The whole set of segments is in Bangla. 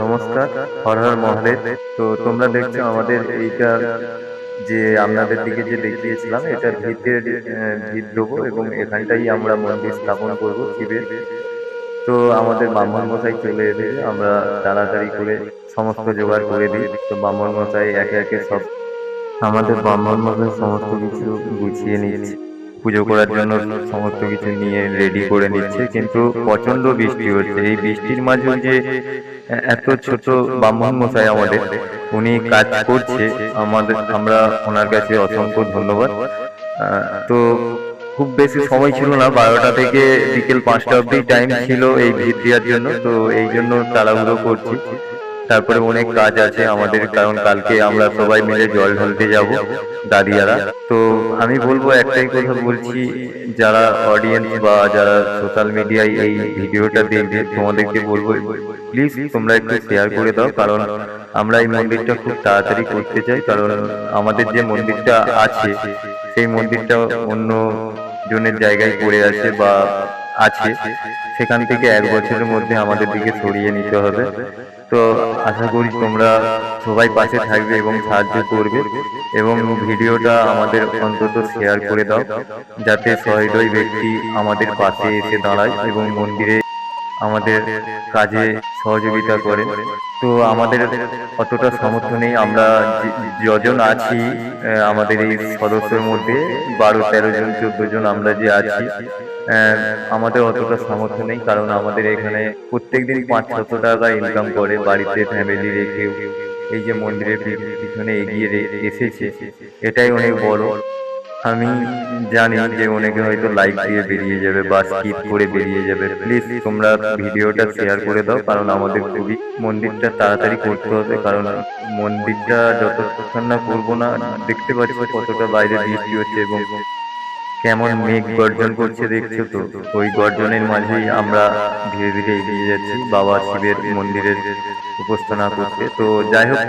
নমস্কার, হর হর মহাদেব। তো তোমরা দেখছো আমাদের এইটা যে আপনাদের দিকে যে দেখিয়েছিলাম, এটা ভিতের ভিত দেবো এবং এখানটাই আমরা মন্দির স্থাপন করব শিবের। তো আমাদের ব্রাহ্মণ মশাই চলে এসেছে, আমরা তাড়াতাড়ি করে সমস্ত জোগাড় করে দিই। তো ব্রাহ্মণ মশাই একে একে সব আমাদের ব্রাহ্মণ মশাই সমস্ত কিছু গুছিয়ে নিচ্ছে, পুজো করার জন্য সমস্ত কিছু নিয়ে রেডি করে নিচ্ছে। কিন্তু প্রচন্ড বৃষ্টি হচ্ছে, এই বৃষ্টির মাঝেও যে এত ছোট ব্রাহ্মণ মশাই আমাদের, উনি কাজ করছে। আমরা ওনার কাছে অসংখ্য ধন্যবাদ। তো খুব বেশি সময় ছিল না, 12টা থেকে বিকেল 5টা অবধি টাইম ছিল এই ভিড় দেওয়ার জন্য। তো এই জন্য তাড়াহুড়ো করছি। তারপরে অনেক কাজ আছে আমাদের, কারণ কালকে আমরা সবাই মিলে জল ঢালতে যাব দাদিয়ারা। তো আমি বলবো, একটাই কথা বলছি, যারা অডিয়েন্স বা যারা সোশ্যাল মিডিয়ায় এই ভিডিওটা দেখবে, তোমাদেরকে বলবো প্লিজ তোমরা একটু শেয়ার করে দাও। কারণ আমরা এই মন্দিরটা খুব তাড়াতাড়ি করতে চাই, কারণ আমাদের যে মন্দিরটা আছে সেই মন্দিরটা অন্য জনের জায়গায় পড়ে আছে বা আছে, সেখান থেকে 1 বছরের মধ্যে আমাদের দিকে সরিয়ে নিতে হবে। তো আশা করি তোমরা সবাই পাশে থাকবে এবং সাহায্য করবে, এবং ভিডিওটা আমাদের অন্তত শেয়ার করে দাও, যাতে সহৃদয় ব্যক্তি আমাদের পাশে এসে দাঁড়ায় এবং মন্দিরে আমাদের কাজে সহযোগিতা করে। তো আমাদের অতটা সামর্থ্য নেই, আমরা যজন আছি আমাদের এই সদস্যের মধ্যে 12-13 জন 14 জন আমরা যে আছি, আমাদের অতটা সামর্থ্য নেই। কারণ আমাদের এখানে প্রত্যেকদিন 500-600 টাকা ইনকাম করে, বাড়িতে ফ্যামিলি রেখেও এই যে মন্দিরের পিছনে এগিয়ে এসেছে, এটাই অনেক বড়। আমি জানি যে অনেকে হয়তো লাইক দিয়ে বেরিয়ে যাবে বা স্কিপ করে বেরিয়ে যাবে, প্লিজ তোমরা ভিডিওটা শেয়ার করে দাও। কারণ আমাদের খুবই মন্দিরটা তাড়াতাড়ি করতে হবে, কারণ মন্দিরটা যতক্ষণ না করবো না, দেখতে পাচ্ছি কতটা বাইরে বৃষ্টি হচ্ছে এবং কেমন মেঘ গর্জন করছে দেখছো তো। ওই গর্জনের মাঝেই আমরা ধীরে ধীরে এগিয়ে যাচ্ছি বাবা শিবের মন্দিরের উপাসনা করতে। তো যাই হোক,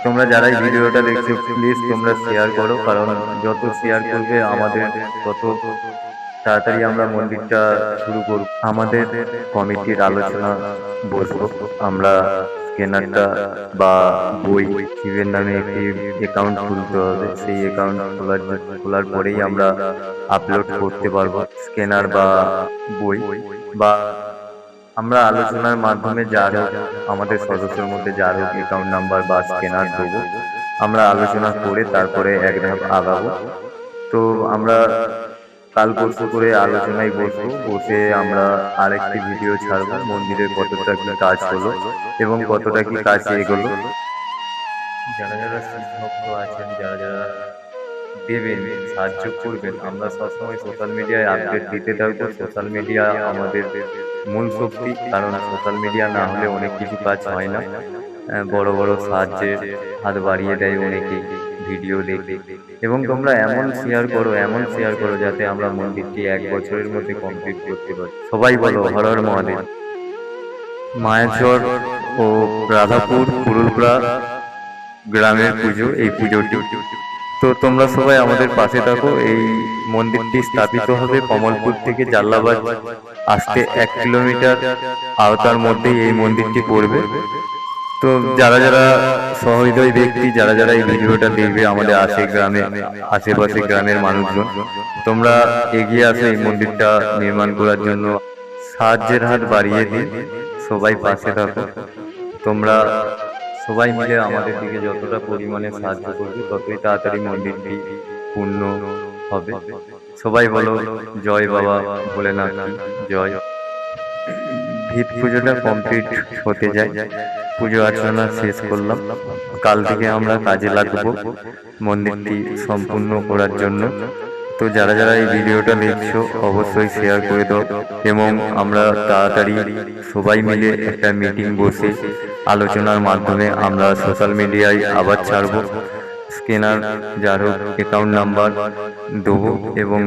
তোমরা যারা এই ভিডিওটা দেখছো প্লিজ তোমরা শেয়ার করো, কারণ যত শেয়ার করবে আমাদের তত তাড়াতাড়ি আমরা মন্দিরটা শুরু করব। আমাদের কমিটির আলোচনা বসবো, আমরা স্ক্যানারটা বা বই, শিবের নামে একটি অ্যাকাউন্ট খুলতে হবে। সেই অ্যাকাউন্ট খোলার পরেই আমরা আপলোড করতে পারবো স্ক্যানার বা বই, বা আমরা আলোচনার মাধ্যমে যার হোক, আমাদের সদস্যের মধ্যে যার হোক অ্যাকাউন্ট নাম্বার বা স্ক্যানার দেবো, আমরা আলোচনা করে তারপরে এক ধাপ আগাবো। তো আমরা কাল পরশু করে আলোচনায় বসবো, বসে আমরা আরেকটি ভিডিও ছাড়বো মন্দিরের কতটা কি কাজ হলো এবং কতটা কি কাজ এগোলো। যারা যারা শিব ভক্ত আছেন, যারা যারা দেবেন, সাহায্য করবেন, আমরা সবসময় সোশ্যাল মিডিয়ায় আপডেট দিতে থাকবো। সোশ্যাল মিডিয়া আমাদের মূল শক্তি, কারণ সোশ্যাল মিডিয়া না হলে অনেক কিছু কাজ হয় না। বড় বড় সাহায্যের হাত বাড়িয়ে দেয় অনেকেই ভিডিও দেখে। এবং তোমরা এমন শেয়ার করো যাতে আমরা মন্দিরটি 1 বছরের মধ্যে কমপ্লিট করতে পারি। সবাই বলো হর হর মহাদেব। মায়াচর ও রাধাপুর কুরুলপাড়া গ্রামের পুজো, এই পুজোটি। তো তোমরা সবাই আমাদের পাশে থাকো। এই মন্দিরটি স্থাপিত হবে কমলপুর থেকে জাল্লাবাদ আসতে 1 কিলোমিটার আওতার মধ্যেই এই মন্দিরটি পড়বে। তো যারা যারা সহৃদয় ব্যক্তি, যারা যারা এই ভিডিওটা দেখবে, আমাদের আশেপাশে গ্রামের মানুষজন, তোমরা এগিয়ে আসো এই মন্দিরটা নির্মাণ করার জন্য। সাহায্যের হাত বাড়িয়ে দিন, সবাই পাশে থাকো। তোমরা সবাই মিলে আমাদের দিকে যতটা পরিমাণে সাহায্য করবে, ততই তাড়াতাড়ি মন্দিরটি পূর্ণ হবে। সবাই বলো জয় বাবা ভোলেনাথ কি জয়। ভিত পুজোটা কমপ্লিট হতে যায়, পুজো অর্চনা শেষ করলাম। কাল থেকে আমরা কাজে লাগবো মন্দিরটি সম্পূর্ণ করার জন্য। তো যারা যারা এই ভিডিওটা দেখছো অবশ্যই শেয়ার করে দাও, এবং আমরা তাড়াতাড়ি সবাই মিলে একটা মিটিং বসে আলোচনার মাধ্যমে আমরা সোশ্যাল মিডিয়ায় আবার ছাড়বো। স্ক্যানার যার হোক অ্যাকাউন্ট নাম্বার দেবো এবং